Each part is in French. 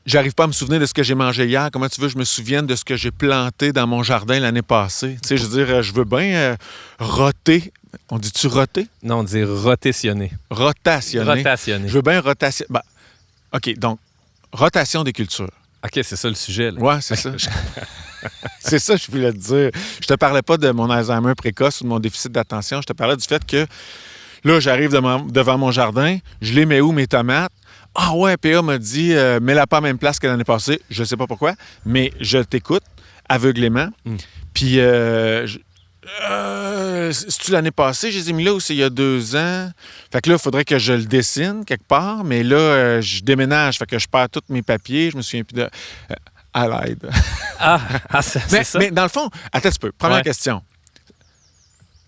j'arrive pas à me souvenir de ce que j'ai mangé hier. Comment tu veux que je me souvienne de ce que j'ai planté dans mon jardin l'année passée? Tu sais, je veux dire, je veux bien roter. On dit-tu roter? Non, on dit rotationner. Rotationner. Rotationner. Je veux bien rotationner. Ben, OK, donc, rotation des cultures. OK, c'est ça le sujet. Là. Oui, c'est ça. C'est ça que je voulais te dire. Je te parlais pas de mon Alzheimer précoce ou de mon déficit d'attention. Je te parlais du fait que là, j'arrive devant mon jardin, je les mets où, mes tomates? Ah ouais, PA m'a dit, mets-la pas à la même place que l'année passée. Je sais pas pourquoi, mais je t'écoute aveuglément. Puis, c'est-tu l'année passée? Je les ai mis là ou c'est il y a 2 ans? Fait que là, il faudrait que je le dessine quelque part, mais là, je déménage. Fait que je perds tous mes papiers. Je me souviens plus de... à l'aide. C'est ça. Mais dans le fond, attends un peu. Première question.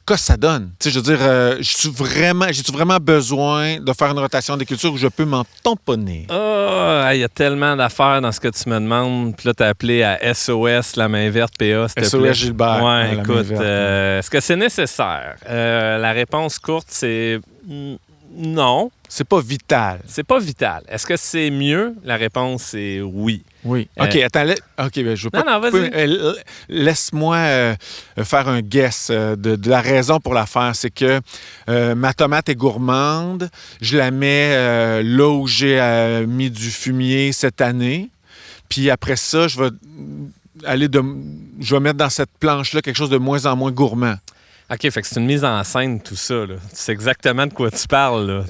Qu'est-ce que ça donne? Tu sais, je veux dire, j'ai-tu vraiment besoin de faire une rotation des cultures où je peux m'en tamponner? Il y a tellement d'affaires dans ce que tu me demandes. Puis là, tu as appelé à SOS, la main verte, PA, s'il te SOS plaît. Gilbert. Ouais, écoute, est-ce que c'est nécessaire? La réponse courte, c'est non. C'est pas vital. C'est pas vital. Est-ce que c'est mieux? La réponse est oui. Oui. OK, attends. OK, ben, je veux pas... Non, vas-y. Laisse-moi faire un guess de la raison pour la faire. C'est que ma tomate est gourmande. Je la mets là où j'ai mis du fumier cette année. Puis après ça, je vais mettre dans cette planche-là quelque chose de moins en moins gourmand. OK, fait que c'est une mise en scène, tout ça. Là. Tu sais exactement de quoi tu parles. Là.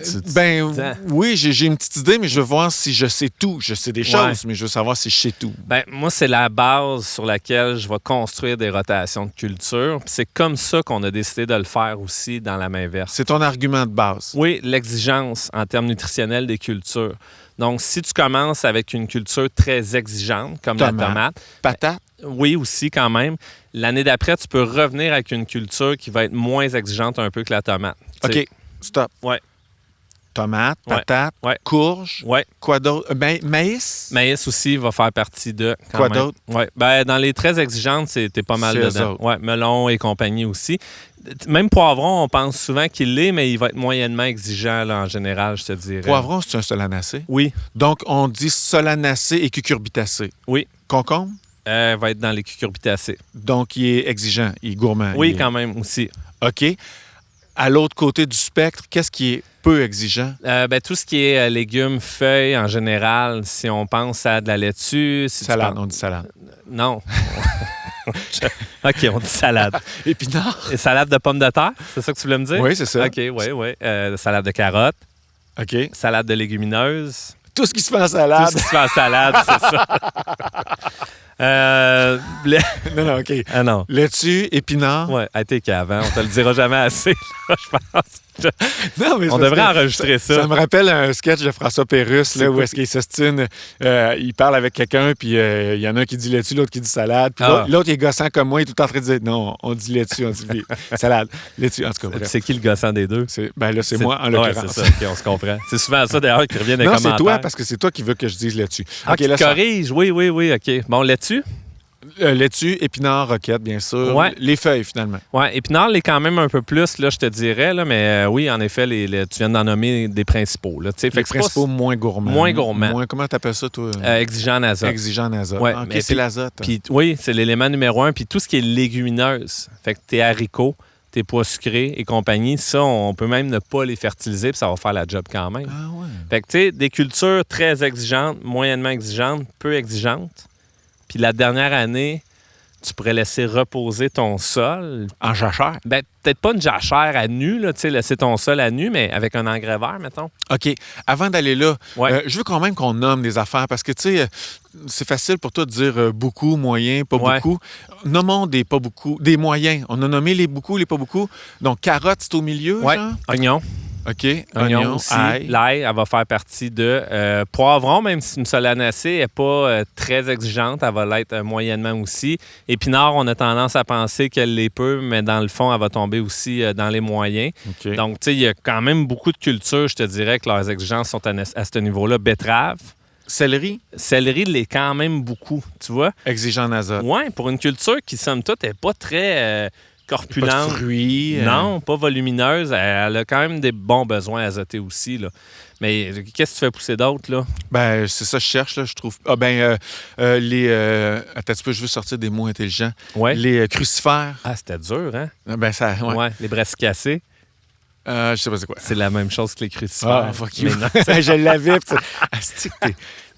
Oui, j'ai une petite idée, mais je veux voir si je sais tout. Je sais des choses, mais je veux savoir si je sais tout. Moi, c'est la base sur laquelle je vais construire des rotations de culture. Puis c'est comme ça qu'on a décidé de le faire aussi dans la main verte. C'est ton argument de base. Oui, l'exigence en termes nutritionnels des cultures. Donc, si tu commences avec une culture très exigeante, comme la tomate... Patate? Oui, aussi, quand même. L'année d'après, tu peux revenir avec une culture qui va être moins exigeante un peu que la tomate. OK, stop. Ouais. Tomate, patate, courge. Ouais. Quoi d'autre? Maïs? Maïs aussi va faire partie de... Quoi d'autre? Oui. Dans les très exigeantes, t'es pas mal dedans. Oui, melon et compagnie aussi. Même poivron, on pense souvent qu'il l'est, mais il va être moyennement exigeant là, en général, je te dirais. Poivron, c'est un solanacée? Oui. Donc, on dit solanacée et cucurbitacée. Oui. Concombre? Va être dans les cucurbitacées. Donc, il est exigeant, il est gourmand. Oui, quand même aussi. OK. À l'autre côté du spectre, qu'est-ce qui est peu exigeant? Tout ce qui est légumes, feuilles, en général, si on pense à de la laitue... Salade, on dit salade. Non. OK, on dit salade. Épinard? Et salade de pommes de terre, c'est ça que tu voulais me dire? Oui, c'est ça. OK, oui. Salade de carottes. OK. Salade de légumineuses. Tout ce qui se fait en salade. Tout ce qui se fait en salade, c'est ça. Non, OK. Ah non. Laitue, épinard. Oui, t'es qu'avant. On te le dira jamais assez, là, je pense. Non, mais on devrait enregistrer ça. Ça me rappelle un sketch de François Pérusse, là, où est-ce qu'il s'ostine. Il parle avec quelqu'un, puis il y en a un qui dit laitue, l'autre qui dit salade. Puis l'autre, il est gossant comme moi, il est tout en train de dire non, on dit laitue, on dit salade. Laitue, en tout cas. Bref. C'est qui le gossant des deux? C'est moi, en l'occurrence. Ouais, c'est ça, OK, on se comprend. C'est souvent ça, d'ailleurs, qui revient dans les commentaires. Non, c'est toi, parce que c'est toi qui veux que je dise laitue. OK, là, corrige. Oui, OK. Bon, laitue? Laitue, épinard, roquette, bien sûr. Ouais. Les feuilles, finalement. Oui, épinard l'est quand même un peu plus, là, je te dirais. Là, mais oui, en effet, tu viens d'en nommer des principaux. Là, les principaux moins gourmands. Moins gourmands. Comment t'appelles ça, toi? Exigeant en azote. Exigeant en azote. Ouais, OK, c'est l'azote. Puis, oui, c'est l'élément numéro 1. Puis tout ce qui est légumineuse, fait que tes haricots, tes pois sucrés et compagnie, ça, on peut même ne pas les fertiliser, puis ça va faire la job quand même. Ah ouais. Fait que, tu sais, des cultures très exigeantes, moyennement exigeantes, peu exigeantes. Puis la dernière année, tu pourrais laisser reposer ton sol. En jachère? Peut-être pas une jachère à nu, là, tu sais, laisser ton sol à nu, mais avec un engrais vert, mettons. OK. Avant d'aller là, je veux quand même qu'on nomme des affaires parce que, tu sais, c'est facile pour toi de dire beaucoup, moyen, pas beaucoup. Nommons des pas beaucoup, des moyens. On a nommé les beaucoup, les pas beaucoup. Donc, carotte, c'est au milieu, genre? Oignon. OK. Oignon aussi. L'ail, elle va faire partie de poivron, même si une solanacée n'est pas très exigeante, elle va l'être moyennement aussi. Épinard, on a tendance à penser qu'elle l'est peu, mais dans le fond, elle va tomber aussi dans les moyens. Okay. Donc, tu sais, il y a quand même beaucoup de cultures, je te dirais, que leurs exigences sont à ce niveau-là. Betterave. Céleri? Céleri l'est quand même beaucoup, tu vois. Exigeant en azote. Oui, pour une culture qui, somme toute, n'est pas très... corpulente. Pas de fruits. Non, pas volumineuse. Elle a quand même des bons besoins azotés aussi, là. Mais qu'est-ce que tu fais pousser d'autre, là? Ben, c'est ça que je cherche, là, je trouve. Ah, les... Attends, tu peux, je veux sortir des mots intelligents. Ouais. Les crucifères. Ah, c'était dur, hein? Ben, ça... Ouais. Ouais. Les brassicacées. Je sais pas c'est quoi. C'est la même chose que les crucifères. Ah, fuck you. Je l'avais. Asti,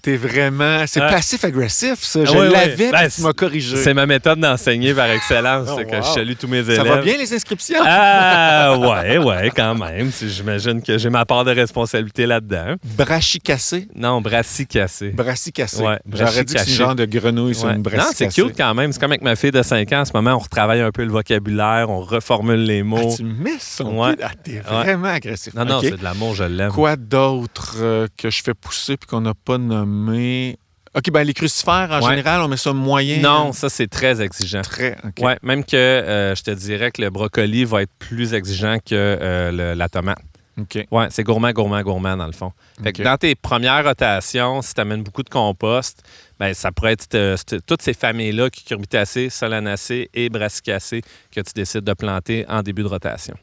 t'es vraiment... C'est passif-agressif, ça. Je l'avais, puis tu m'as corrigé. C'est ma méthode d'enseigner par excellence. Oh, C'est que wow. je salue tous mes élèves. Ça va bien, les inscriptions? Ah, ouais, quand même. J'imagine que j'ai ma part de responsabilité là-dedans. Brachicacé? Non, brassicacé. Brassicacé. Ouais, J'aurais dit que c'est le genre de grenouille sur une brassicacée. Non, c'est cute quand même. C'est comme avec ma fille de 5 ans. En ce moment, on retravaille un peu le vocabulaire, on reformule les mots. Ah, tu me mets son pied. Ah, t'es vraiment agressif. Non, okay. c'est de l'amour, je l'aime. Quoi d'autre que je fais pousser puis qu'on n'a pas nommé? OK, ben les crucifères, en général, on met ça moyen. Non, ça, c'est très exigeant. Très, OK. Ouais, même que je te dirais que le brocoli va être plus exigeant que la tomate. OK. Ouais, c'est gourmand, dans le fond. Fait que dans tes premières rotations, si tu amènes beaucoup de compost, ben ça pourrait être toutes ces familles-là, cucurbitacées, solanacées et brassicacées, que tu décides de planter en début de rotation.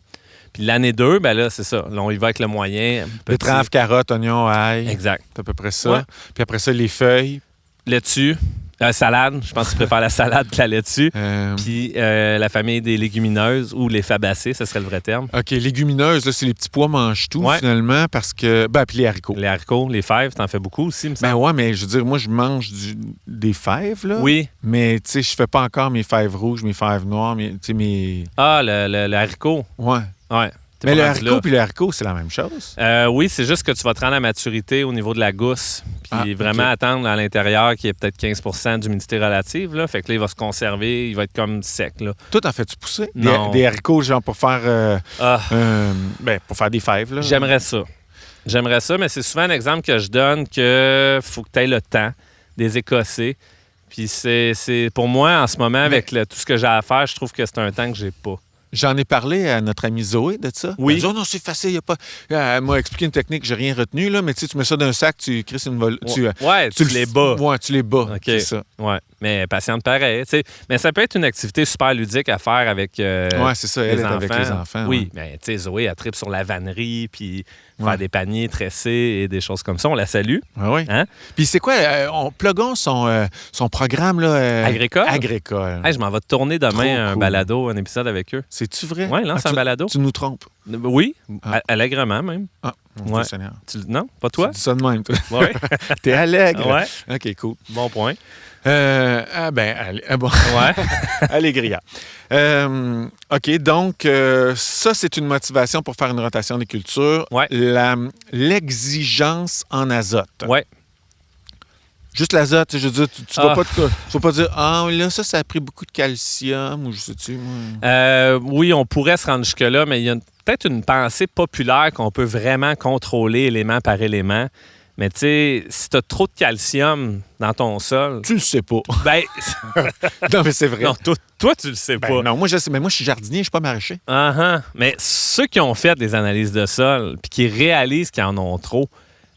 Puis l'année 2, ben là, c'est ça. Là, on y va avec le moyen. Betterave, carottes, oignons, ail. Exact. C'est à peu près ça. Ouais. Puis après ça, les feuilles. Laitue. Salade. Je pense que tu préfères la salade que la laitue. Puis la famille des légumineuses ou les fabacées, ce serait le vrai terme. OK, légumineuses, là, c'est les petits pois mange-tout, finalement, parce que... Ben, puis les haricots. Les haricots, les fèves, t'en fais beaucoup aussi, me semble. Ben ouais, mais je veux dire, moi, je mange des fèves, là. Oui. Mais, tu sais, je fais pas encore mes fèves rouges, mes fèves noires, mes... Ah, le haricot. Ouais. Ouais. Mais le haricot puis le haricot, c'est la même chose? Oui, c'est juste que tu vas te rendre à maturité au niveau de la gousse. Puis vraiment attendre à l'intérieur qu'il y ait peut-être 15 d'humidité relative. Là. Fait que là, il va se conserver, il va être comme sec. Là. Toi, t'en fais-tu pousser? Non. Des haricots, genre pour faire pour faire des fèves, là? J'aimerais ça, mais c'est souvent un exemple que je donne que faut que tu aies le temps des écosser. Puis c'est pour moi, en ce moment, avec tout ce que j'ai à faire, je trouve que c'est un temps que j'ai pas. J'en ai parlé à notre ami Zoé de ça. Oui. Elle dit, oh non, c'est facile, il n'y a pas. Elle m'a expliqué une technique, j'ai rien retenu, là, mais tu sais, tu mets ça dans un sac, tu crées une vol. Tu les bats. Ouais, tu les bats. OK. C'est ça. Ouais. Mais patiente pareil. T'sais. Mais ça peut être une activité super ludique à faire avec ouais, c'est ça, elle est avec les enfants. Oui, ouais. mais tu sais, Zoé, elle tripe sur la vannerie, puis faire des paniers tressés et des choses comme ça. On la salue. Oui. Hein? Puis c'est quoi, plugons son programme, là. Agricole? Agricole. Hey, je m'en vais tourner demain un balado, un épisode avec eux. C'est-tu vrai? Oui, lance un balado. Tu nous trompes. Oui, allègrement même. Ah, ouais. Non, pas toi? Tu dis ça de même, toi. Oui. T'es allègre. Ouais. OK, cool. Bon point. Bon. Ouais. Allégria. OK, donc, ça, c'est une motivation pour faire une rotation des cultures. Ouais. L'exigence en azote. Oui. Juste l'azote, je veux dire, tu vas pas dire, ah, là, ça a pris beaucoup de calcium, ou je sais-tu, moi. Oui, on pourrait se rendre jusque-là, mais il y a peut-être une pensée populaire qu'on peut vraiment contrôler élément par élément. Mais tu sais, si tu as trop de calcium dans ton sol... Tu le sais pas. Ben... non, mais c'est vrai. Non, toi, tu le sais pas. Non, moi, je sais. Mais moi, je suis jardinier, je suis pas maraîcher. Mais ceux qui ont fait des analyses de sol puis qui réalisent qu'ils en ont trop,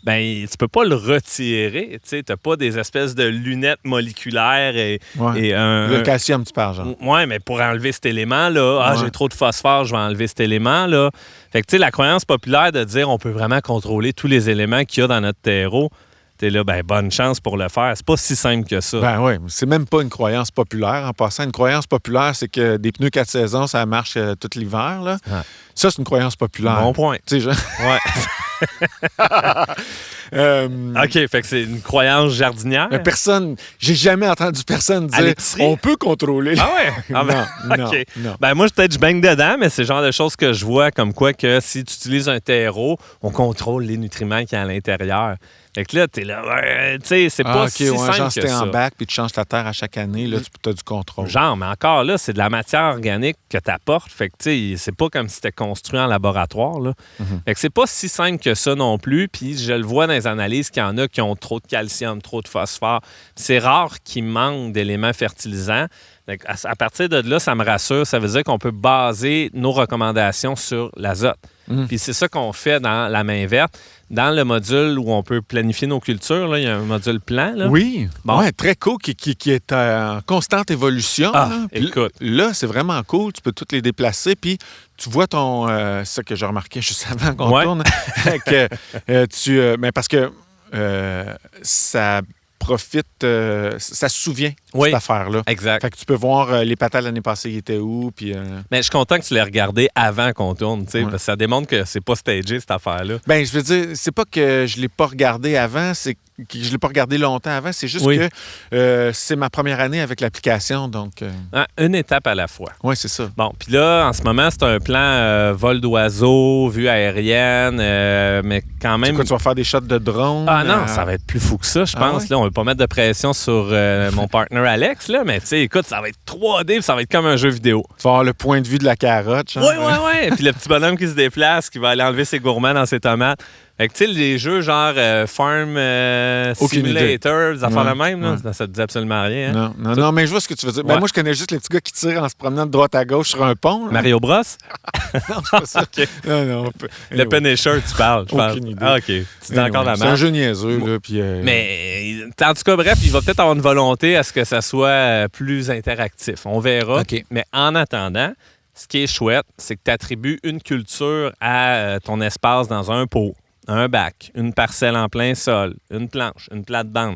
ben tu peux pas le retirer. Tu n'as pas des espèces de lunettes moléculaires et le calcium, tu parles, genre. Oui, mais pour enlever cet élément-là, j'ai trop de phosphore, je vais enlever cet élément-là. Fait que, tu sais, la croyance populaire de dire on peut vraiment contrôler tous les éléments qu'il y a dans notre terreau, t'es là, ben bonne chance pour le faire. C'est pas si simple que ça. Ben oui, c'est même pas une croyance populaire. En passant, une croyance populaire, c'est que des pneus 4 saisons, ça marche tout l'hiver, là. Ah. Ça, c'est une croyance populaire. Bon point. Tu sais, genre... Ouais. OK, fait que c'est une croyance jardinière. Mais j'ai jamais entendu personne dire on peut contrôler. Ah ouais? Non, OK. Non. Ben moi, peut-être je baigne dedans, mais c'est le genre de choses que je vois comme quoi que si tu utilises un terreau, on contrôle les nutriments qu'il y a à l'intérieur. Fait que là, t'es là, tu sais, c'est pas si simple genre, que si t'es ça. en bac puis tu changes ta terre à chaque année, là, tu as du contrôle. Genre, mais encore là, c'est de la matière organique que tu apportes. Fait que, tu sais, c'est pas comme si c'était construit en laboratoire, là. Fait que c'est pas si simple que ça non plus. Puis je le vois dans les analyses qu'il y en a qui ont trop de calcium, trop de phosphore. C'est rare qu'il manque d'éléments fertilisants, Donc, à partir de là, ça me rassure. Ça veut dire qu'on peut baser nos recommandations sur l'azote. Puis c'est ça qu'on fait dans la main verte. Dans le module où on peut planifier nos cultures, là, il y a un module plan. Là. Oui, très cool, qui est en constante évolution. Écoute. Là, c'est vraiment cool. Tu peux toutes les déplacer. Puis tu vois ton... c'est ça que j'ai remarqué juste avant qu'on tourne. Parce que ça profite... ça se souvient, cette affaire-là. Exact. Fait que tu peux voir les patins l'année passée, ils étaient où. Puis, Mais je suis content que tu l'aies regardé avant qu'on tourne, parce que ça démontre que c'est pas stagé, cette affaire-là. Bien, je veux dire, c'est pas que je l'ai pas regardé avant, c'est que je l'ai pas regardé longtemps avant. C'est juste que c'est ma première année avec l'application, donc... Une étape à la fois. Oui, c'est ça. Bon, puis là, en ce moment, c'est un plan vol d'oiseau, vue aérienne, mais quand même... C'est quoi, tu vas faire des shots de drone? Ah non, ça va être plus fou que ça, je pense. Là, on va pas mettre de pression sur mon partner Alex, là, mais tu sais, écoute, ça va être 3D, puis ça va être comme un jeu vidéo. Tu vas avoir le point de vue de la carotte, genre. Oui. Puis le petit bonhomme qui se déplace, qui va aller enlever ses gourmands dans ses tomates. Fait que, tu sais, les jeux genre Farm Simulator, des affaires la même, là, ça te dit absolument rien. Hein? Non, mais je vois ce que tu veux dire. Ben, moi, je connais juste les petits gars qui tirent en se promenant de droite à gauche sur un pont. Là. Mario Bros? Non, c'est pas ça. Okay. Non. Le Punisher, tu parles. Aucune idée. Ah, OK. Tu dis encore la marque. C'est un jeu niaiseux, là. Puis, Mais, en tout cas, bref, il va peut-être avoir une volonté à ce que ça soit plus interactif. On verra. Okay. Mais en attendant, ce qui est chouette, c'est que tu attribues une culture à ton espace dans un pot. Un bac, une parcelle en plein sol, une planche, une plate-bande.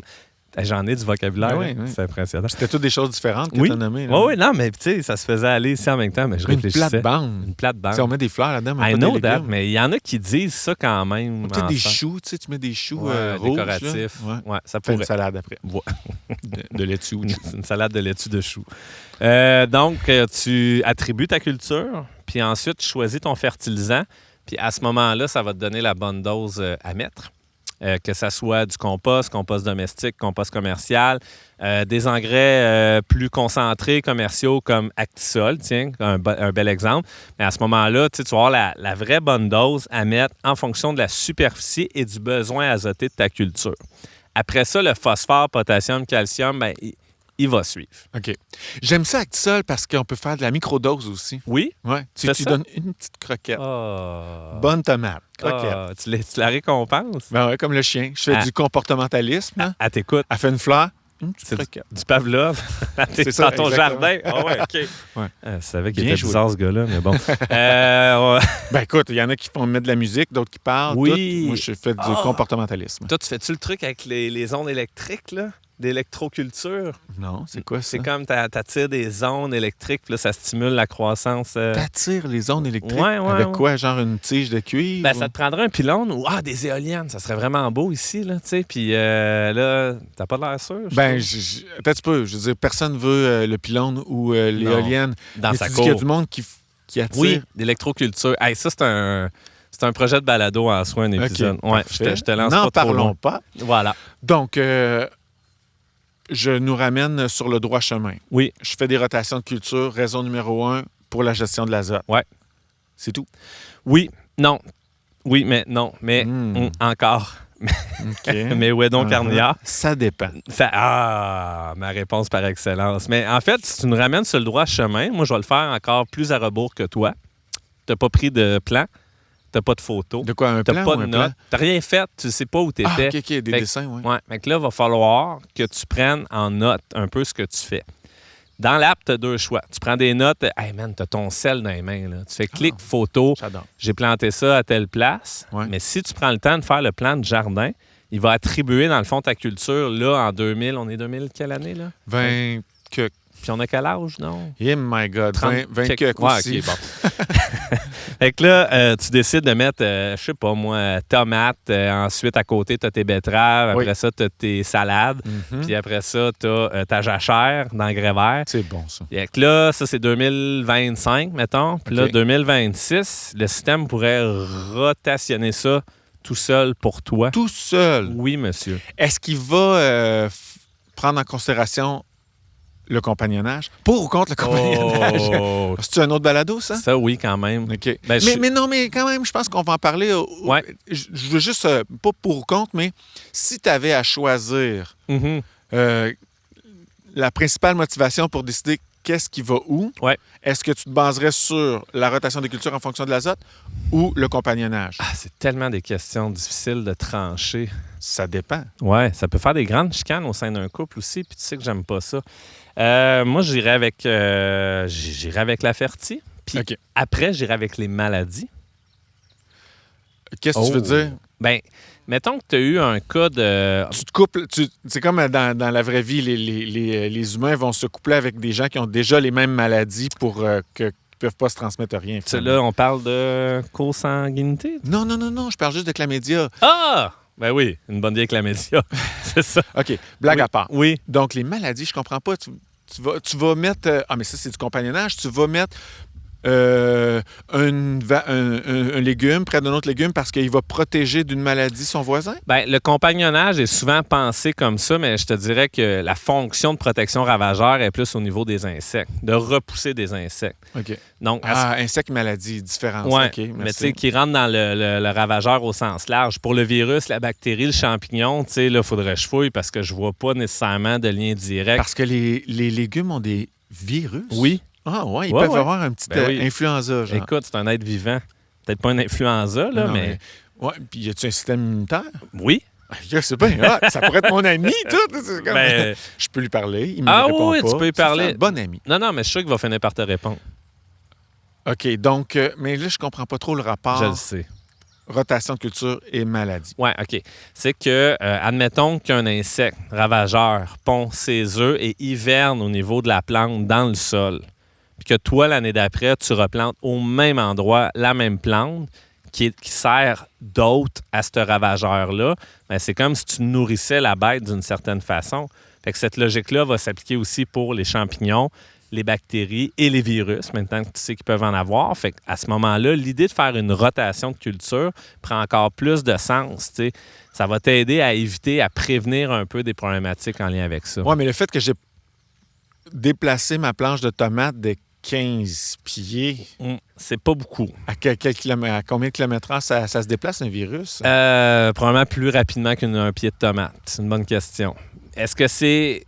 J'en ai du vocabulaire. Oui. C'est impressionnant. C'était toutes des choses différentes que tu as nommées. Oui, non, mais tu sais, ça se faisait aller ici en même temps, mais je réfléchissais. Une plate-bande. Si on met des fleurs là-dedans, I know that, mais il y en a qui disent ça quand même. Peut-être des choux, tu sais, tu mets des choux rouges. Décoratifs. Ouais, ça pourrait. Une salade après. de laitue ou de chou. Une salade de laitue de chou. Donc, tu attribues ta culture, puis ensuite, tu choisis ton fertilisant. Puis à ce moment-là, ça va te donner la bonne dose à mettre. Que ça soit du compost domestique, compost commercial, des engrais plus concentrés, commerciaux comme Actisol, tiens, un bel exemple. Mais à ce moment-là, tu vas avoir la vraie bonne dose à mettre en fonction de la superficie et du besoin azoté de ta culture. Après ça, le phosphore, potassium, calcium, bien, il va suivre. OK. J'aime ça Actisol parce qu'on peut faire de la microdose aussi. Oui? Oui. Tu donnes une petite croquette. Bonne tomate. Croquette. Tu la récompenses? Ben ouais, comme le chien. Je fais du comportementalisme. Hein? Elle t'écoute. Elle fait une fleur. Une petite croquette. Du Pavlov. C'est ça, dans ton jardin. Ah ouais, OK. Ouais. Je savais qu'il était bizarre, ce gars-là, mais bon. Ben écoute, il y en a qui font mettre de la musique, d'autres qui parlent. Oui. Moi, je fais du comportementalisme. Toi, tu fais-tu le truc avec les ondes électriques, là? D'électroculture. Non, c'est quoi ça? C'est comme t'attires des ondes électriques, puis là, ça stimule la croissance. T'attires les ondes électriques? Ouais, avec quoi? Genre une tige de cuivre? Ben, ça te prendrait un pylône ou des éoliennes. Ça serait vraiment beau ici, là, tu sais. Puis là, t'as pas l'air sûr? Ben, peut-être tu peux. Je veux dire, personne veut le pylône ou l'éolienne. Dans sa cour. cour. Il y a du monde qui attire. Oui, d'électroculture. Hey, ça, c'est un projet de balado en soi, un épisode. Okay, ouais, je te lance pas trop loin. N'en parlons pas. Voilà. Donc, je nous ramène sur le droit chemin. Oui. Je fais des rotations de culture. Raison numéro 1 pour la gestion de l'azote. Ouais. C'est tout. Oui. Non. Oui, mais non. Mais encore. Okay. Mais où est donc Carnière? Ça dépend. Ma réponse par excellence. Mais en fait, si tu nous ramènes sur le droit chemin, moi, je vais le faire encore plus à rebours que toi. Tu n'as pas pris de plan. T'as pas de photo. De quoi, un plan? T'as pas de notes. T'as rien fait. Tu sais pas où t'étais. OK, des dessins, oui. Ouais. Donc là, il va falloir que tu prennes en note un peu ce que tu fais. Dans l'app, tu as 2 choix. Tu prends des notes. Hey man, tu as ton sel dans les mains. Là. Tu fais clic, photo. J'adore. J'ai planté ça à telle place. Ouais. Mais si tu prends le temps de faire le plan de jardin, il va attribuer, dans le fond, ta culture, là, en 2000. On est 2000, quelle année, là? 20 que... Puis on a quel âge, non? Oh my God, 20 que aussi. OK, bon. Fait que là, tu décides de mettre, je sais pas moi, tomates. Ensuite, à côté, tu as tes betteraves. Après ça, tu as tes salades. Puis après ça, tu as ta jachère d'engrais verts. C'est bon, ça. Fait que là, ça, c'est 2025, mettons. Puis là, 2026, le système pourrait rotationner ça tout seul pour toi. Tout seul? Oui, monsieur. Est-ce qu'il va prendre en considération le compagnonnage? Pour ou contre le compagnonnage? C'est-tu un autre balado, ça? Ça, oui, quand même. OK. Ben, mais non, mais quand même, je pense qu'on va en parler. Ouais. Je veux juste, pas pour ou contre, mais si tu avais à choisir la principale motivation pour décider qu'est-ce qui va où? Ouais. Est-ce que tu te baserais sur la rotation des cultures en fonction de l'azote ou le compagnonnage? Ah, c'est tellement des questions difficiles de trancher. Ça dépend. Ouais, ça peut faire des grandes chicanes au sein d'un couple aussi, puis tu sais que j'aime pas ça. Moi, j'irais avec la fertie, puis après, j'irais avec les maladies. Qu'est-ce que tu veux dire? Bien, mettons que tu as eu un cas de... Tu te couples... C'est comme dans la vraie vie, les humains vont se coupler avec des gens qui ont déjà les mêmes maladies pour qu'ils ne peuvent pas se transmettre rien. Là, on parle de consanguinité? Non, je parle juste de chlamydia. Ah! Ben oui, une bonne vieille chlamydia. C'est ça. OK, blague à part. Oui. Donc, les maladies, je comprends pas. Tu vas mettre... mais ça, c'est du compagnonnage. Tu vas mettre... un légume près d'un autre légume parce qu'il va protéger d'une maladie son voisin? Bien, le compagnonnage est souvent pensé comme ça, mais je te dirais que la fonction de protection ravageur est plus au niveau des insectes, de repousser des insectes. OK. Donc, insectes, maladies, différence. Oui, OK, mais tu sais, qui rentre dans le ravageur au sens large. Pour le virus, la bactérie, le champignon, tu sais, là, il faudrait que je fouille parce que je vois pas nécessairement de lien direct. Parce que les légumes ont des virus? Oui. Ah oui, ils peuvent avoir un petit influenza, genre. Écoute, c'est un être vivant. Peut-être pas un influenza, là, mais... Oui, puis y a-tu un système immunitaire? Oui. C'est bien, ça pourrait être mon ami, tout. Comme... Je peux lui parler, il me répond pas. Tu peux lui parler. C'est un bon ami. Non, mais je suis sûr qu'il va finir par te répondre. OK, donc, mais là, je comprends pas trop le rapport. Je le sais. Rotation de culture et maladie. Oui, OK. C'est que, admettons qu'un insecte ravageur pond ses œufs et hiverne au niveau de la plante dans le sol. Puis que toi, l'année d'après, tu replantes au même endroit la même plante qui sert d'hôte à ce ravageur-là, bien, c'est comme si tu nourrissais la bête d'une certaine façon. Fait que cette logique-là va s'appliquer aussi pour les champignons, les bactéries et les virus, maintenant que tu sais qu'ils peuvent en avoir. Fait qu'à ce moment-là, l'idée de faire une rotation de culture prend encore plus de sens. T'sais. Ça va t'aider à éviter, à prévenir un peu des problématiques en lien avec ça. Oui, mais le fait que j'ai déplacé ma planche de tomates de 15 pieds... c'est pas beaucoup. À combien de kilomètres ça se déplace, un virus? Probablement plus rapidement qu'un pied de tomate. C'est une bonne question. Est-ce que c'est,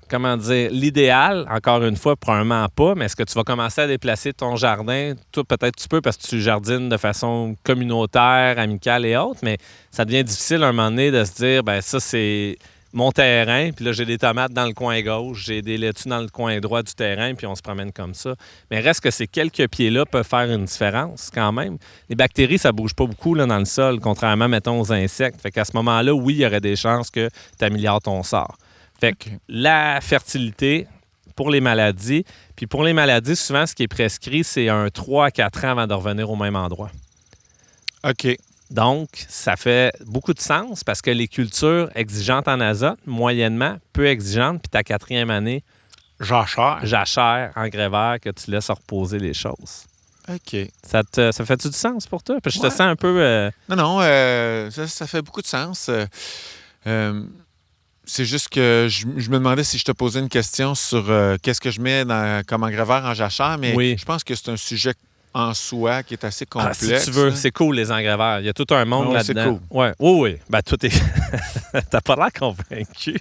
l'idéal? Encore une fois, probablement pas, mais est-ce que tu vas commencer à déplacer ton jardin? Toi, peut-être tu peux parce que tu jardines de façon communautaire, amicale et autres, mais ça devient difficile à un moment donné de se dire, ben ça, c'est mon terrain, puis là, j'ai des tomates dans le coin gauche, j'ai des laitues dans le coin droit du terrain, puis on se promène comme ça. Mais reste que ces quelques pieds-là peuvent faire une différence quand même. Les bactéries, ça bouge pas beaucoup là, dans le sol, contrairement, mettons, aux insectes. Fait qu'à ce moment-là, oui, il y aurait des chances que tu améliores ton sort. Fait que la fertilité pour les maladies, puis pour les maladies, souvent, ce qui est prescrit, c'est un 3 à 4 ans avant de revenir au même endroit. OK. Donc, ça fait beaucoup de sens parce que les cultures exigeantes en azote, moyennement, peu exigeantes, puis ta 4e année, jachère, engrais vert, que tu laisses reposer les choses. OK. Ça fait-tu du sens pour toi? Parce que je te sens un peu... Non, ça fait beaucoup de sens. C'est juste que je me demandais si je te posais une question sur qu'est-ce que je mets comme engrais vert en jachère, mais je pense que c'est un sujet en soi qui est assez complexe. Si tu veux, c'est cool, les engrais verts. Il y a tout un monde là-dedans. C'est cool. Ouais. Oui. Ben, tout est... T'as pas l'air convaincu.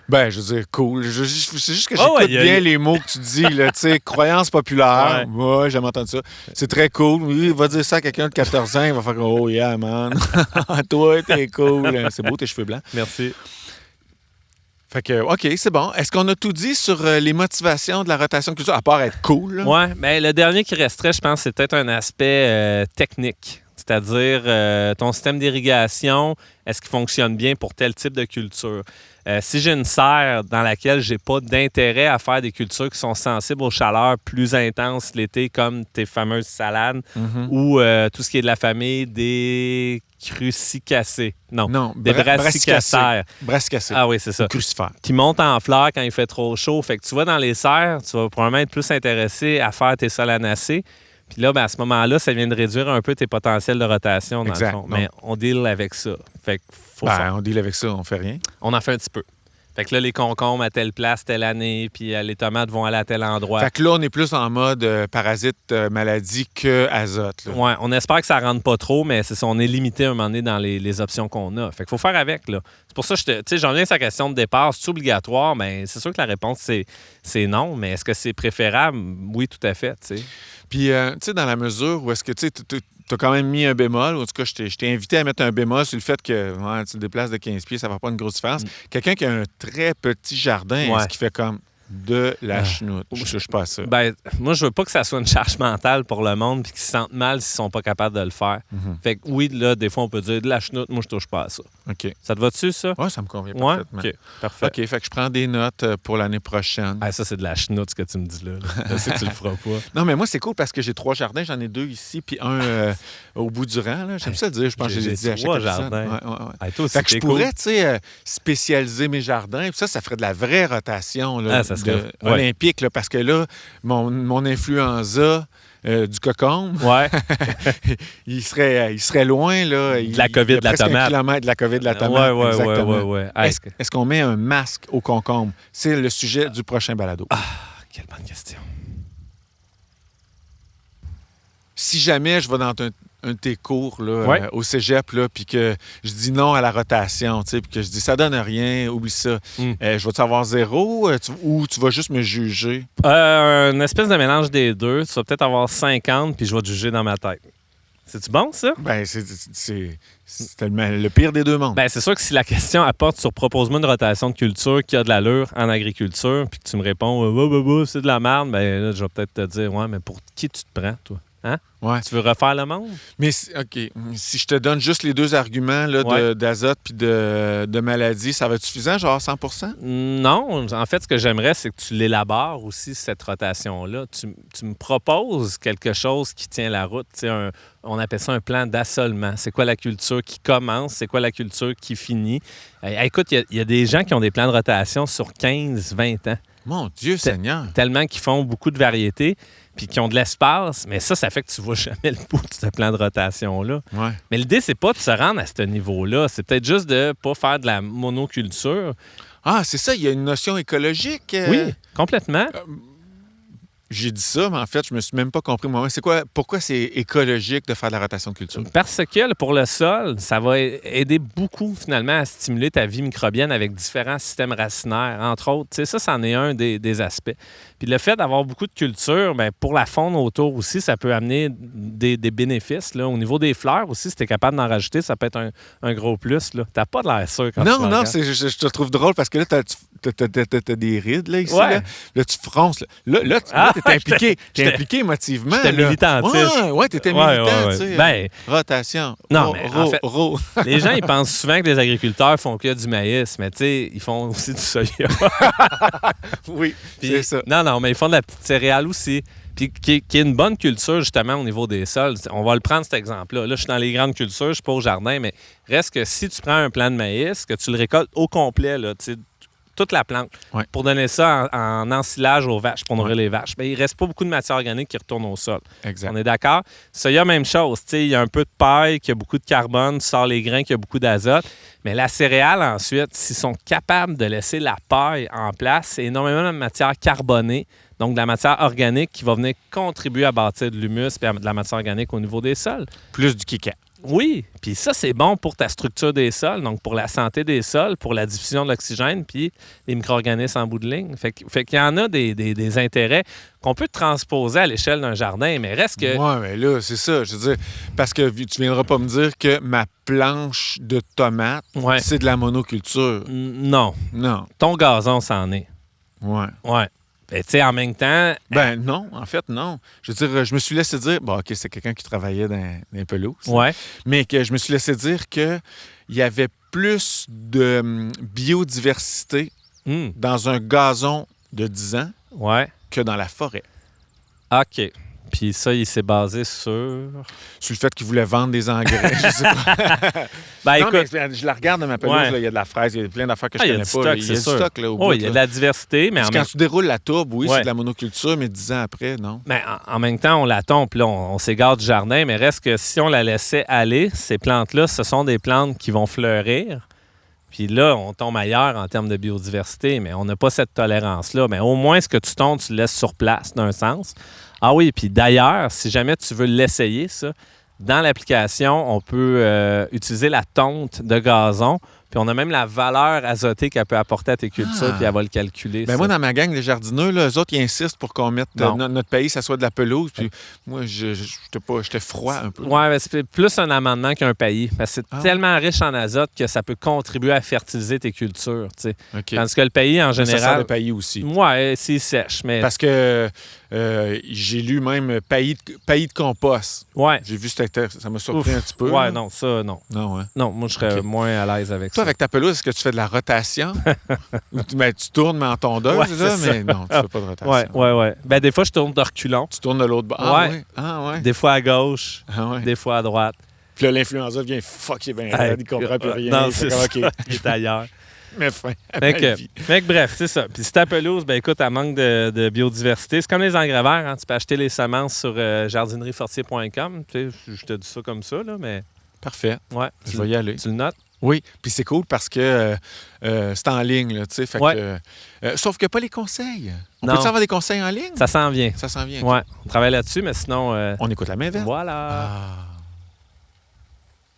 Ben, je veux dire, cool. C'est juste que j'écoute bien les mots que tu dis, là, tu sais, croyance populaire. Ouais, j'aime entendre ça. C'est très cool. Oui, va dire ça à quelqu'un de 14 ans, il va faire « Oh yeah, man! Toi, t'es cool! » C'est beau, tes cheveux blancs. Merci. Fait que, OK, c'est bon. Est-ce qu'on a tout dit sur les motivations de la rotation de culture, à part être cool? Oui, mais le dernier qui resterait, je pense, c'est peut-être un aspect technique. C'est-à-dire ton système d'irrigation, est-ce qu'il fonctionne bien pour tel type de culture? Si j'ai une serre dans laquelle j'ai pas d'intérêt à faire des cultures qui sont sensibles aux chaleurs plus intenses l'été, comme tes fameuses salades, ou tout ce qui est de la famille des crucicacées. Non, des brassicacées. Brassicacées. Ah oui, c'est ça. Crucifères. Qui montent en fleurs quand il fait trop chaud. Fait que tu vas dans les serres, tu vas probablement être plus intéressé à faire tes solanacées. Puis là, à ce moment-là, ça vient de réduire un peu tes potentiels de rotation, dans le fond. Mais on deal avec ça. Fait que on deal avec ça, on fait rien. On en fait un petit peu. Fait que là, les concombres à telle place, telle année, puis les tomates vont aller à tel endroit. Fait que là, on est plus en mode parasite, maladie que azote. Là. Ouais, on espère que ça rentre pas trop, mais c'est ça, on est limité à un moment donné dans les options qu'on a. Fait qu'il faut faire avec, là. C'est pour ça que j'en viens à sa question de départ. C'est obligatoire? Bien, c'est sûr que la réponse, c'est non, mais est-ce que c'est préférable? Oui, tout à fait, tu sais. Puis, tu sais, dans la mesure où est-ce que, tu as quand même mis un bémol, ou en tout cas, je t'ai invité à mettre un bémol sur le fait que tu te déplaces de 15 pieds, ça ne va pas une grosse différence. Quelqu'un qui a un très petit jardin, est-ce qu'il fait comme de la chenoute? Je touche pas à ça. Ben, moi, je veux pas que ça soit une charge mentale pour le monde puis qu'ils se sentent mal s'ils sont pas capables de le faire. Fait que oui, là, des fois, on peut dire de la chenoute, moi, je touche pas à ça. OK. Ça te va-tu, ça? Oui, ça me convient parfaitement. OK, parfait. OK, fait que je prends des notes pour l'année prochaine. Ah, ça, c'est de la chenoute, ce que tu me dis là. Je sais que tu le feras pas. Non, mais moi, c'est cool parce que j'ai 3 jardins. J'en ai 2 ici, puis un au bout du rang. Là. J'aime ça le dire. Je pense que j'ai dit à chaque 3 jardins. Ouais. Toi aussi, fait que je pourrais, tu sais, spécialiser mes jardins. Puis ça ferait de la vraie rotation là, ça serait... olympique. Là, parce que là, mon influenza du cocombe, il serait loin. Là. De la COVID de la tomate. 1 kilomètre de la COVID de la tomate. Ouais. Est-ce qu'on met un masque au concombre? C'est le sujet du prochain balado. Ah, quelle bonne question. Si jamais je vais dans un de tes cours là, au cégep, puis que je dis non à la rotation, puis que je dis ça donne rien, oublie ça, je vais-tu avoir 0 ou tu vas juste me juger? Une espèce de mélange des deux. Tu vas peut-être avoir 50 puis je vais te juger dans ma tête. C'est-tu bon, ça? Ben, c'est le pire des deux mondes. Ben, c'est sûr que si la question apporte sur propose-moi une rotation de culture qui a de l'allure en agriculture, puis que tu me réponds c'est de la merde, ben là, je vais peut-être te dire ouais, mais pour qui tu te prends, toi? Hein? Ouais. Tu veux refaire le monde? Mais, OK, si je te donne juste les 2 arguments là, d'azote puis de maladie, ça va être suffisant, genre 100 %? Non. En fait, ce que j'aimerais, c'est que tu l'élabores aussi, cette rotation-là. Tu me proposes quelque chose qui tient la route. On appelle ça un plan d'assolement. C'est quoi la culture qui commence? C'est quoi la culture qui finit? Écoute, il y a des gens qui ont des plans de rotation sur 15, 20 ans. Mon Dieu Seigneur! Tellement qu'ils font beaucoup de variétés puis qui ont de l'espace, mais ça fait que tu vois jamais le bout de ce plan de rotation-là. Ouais. Mais l'idée, c'est pas de se rendre à ce niveau-là. C'est peut-être juste de pas faire de la monoculture. Ah, c'est ça, il y a une notion écologique. Oui, complètement. J'ai dit ça, mais en fait, je me suis même pas compris moi-même. Pourquoi c'est écologique de faire de la rotation de culture? Parce que pour le sol, ça va aider beaucoup, finalement, à stimuler ta vie microbienne avec différents systèmes racinaires, entre autres. Tu sais, ça, c'en est un des aspects. Puis le fait d'avoir beaucoup de culture, bien, pour la faune autour aussi, ça peut amener des bénéfices. Là. Au niveau des fleurs aussi, si tu es capable d'en rajouter, ça peut être un gros plus. Tu n'as pas de l'air sûr quand tu Non, je te trouve drôle parce que là, t'as des rides là, ici. Ouais. Là, tu fronces. Là, t'es impliqué. T'es impliqué émotivement. J'étais militantiste. Ouais, t'étais militant, tu sais. Ben, rotation. Non, mais en fait, les gens, ils pensent souvent que les agriculteurs font que du maïs, mais tu sais, ils font aussi du soya. Oui, c'est ça. Non, mais ils font de la petite céréale aussi. Puis qui est une bonne culture, justement, au niveau des sols. On va le prendre, cet exemple-là. Là, je suis dans les grandes cultures, je suis pas au jardin, mais reste que si tu prends un plant de maïs, que tu le récoltes au complet, là, tu sais, toute la plante, pour donner ça en ensilage aux vaches, pour nourrir les vaches, bien, il ne reste pas beaucoup de matière organique qui retourne au sol. Exact. On est d'accord? Ça, il y a la même chose. Il y a un peu de paille, qui a beaucoup de carbone, tu sors les grains, qui a beaucoup d'azote. Mais la céréale, ensuite, s'ils sont capables de laisser la paille en place, c'est énormément de matière carbonée, donc de la matière organique qui va venir contribuer à bâtir de l'humus et de la matière organique au niveau des sols. Plus du kiké. Oui, puis ça, c'est bon pour ta structure des sols, donc pour la santé des sols, pour la diffusion de l'oxygène, puis les micro-organismes en bout de ligne. Fait qu'il y en a des intérêts qu'on peut transposer à l'échelle d'un jardin, mais reste que... Oui, mais là, c'est ça. Je veux dire, parce que tu viendras pas me dire que ma planche de tomates, c'est de la monoculture. Non. Ton gazon, c'en est. Ouais. Tu sais, en même temps... Ben non, en fait, non. Je veux dire, je me suis laissé dire... Bon, OK, c'est quelqu'un qui travaillait dans les pelouses. Ouais. Mais que je me suis laissé dire qu'il y avait plus de biodiversité dans un gazon de 10 ans que dans la forêt. OK. Puis ça, il s'est basé sur le fait qu'il voulait vendre des engrais, je sais pas. Ben, non, écoute, mais je la regarde dans ma pelouse, là, il y a de la fraise, il y a plein d'affaires que je connais pas. Il y a du stock là, au bout. Il y a de la diversité, mais quand tu déroules la tourbe, c'est de la monoculture, mais 10 ans après, non. Mais en même temps, on la tombe, puis là, on s'égare du jardin, mais reste que si on la laissait aller, ces plantes-là, ce sont des plantes qui vont fleurir. Puis là, on tombe ailleurs en termes de biodiversité, mais on n'a pas cette tolérance-là. Mais au moins, ce que tu tonds, tu le laisses sur place, d'un sens. Ah oui, puis d'ailleurs, si jamais tu veux l'essayer, ça, dans l'application, on peut utiliser la tonte de gazon. Puis on a même la valeur azotée qu'elle peut apporter à tes cultures, puis elle va le calculer. Ben moi, dans ma gang, les jardineux, là, eux autres, ils insistent pour qu'on mette notre pays, ça soit de la pelouse. Puis moi, j'étais froid un peu. Oui, ben c'est plus un amendement qu'un paillis. Parce que c'est tellement riche en azote que ça peut contribuer à fertiliser tes cultures. Okay. Tandis que le paillis, en général... Ça sert de paillis aussi. Oui, c'est sèche. Mais... Parce que j'ai lu même paillis de compost. Ouais. J'ai vu ça m'a surpris un petit peu. Oui, non, ça, non. Non, non, moi, je serais moins à l'aise avec ça. Toi, avec ta pelouse, est-ce que tu fais de la rotation? Ben, tu tournes, mais en tondeuse, là, mais non, tu fais pas de rotation. Oui. Ben, des fois, je tourne de reculons. Tu tournes de l'autre bord. Ah, oui. Ah, ouais. Des fois à gauche, des fois à droite. Puis là, l'influenza vient fuck, il est bien raide, il comprend plus rien. Non, c'est ça. Il est ailleurs. Mais fin. Bref, c'est ça. Puis si ta pelouse, ben écoute, elle manque de biodiversité. C'est comme les engrais verts. Hein? Tu peux acheter les semences sur jardineriefortier.com. Tu sais, je te dis ça comme ça, là, mais... Parfait. Ouais. Je vais y aller. Tu le notes? Oui, puis c'est cool parce que c'est en ligne, là, tu sais. Fait que, sauf que pas les conseils. On peut-tu avoir des conseils en ligne? Ça s'en vient. Ça s'en vient. Oui, on travaille là-dessus, mais sinon... On écoute la main verte. Voilà. Ah.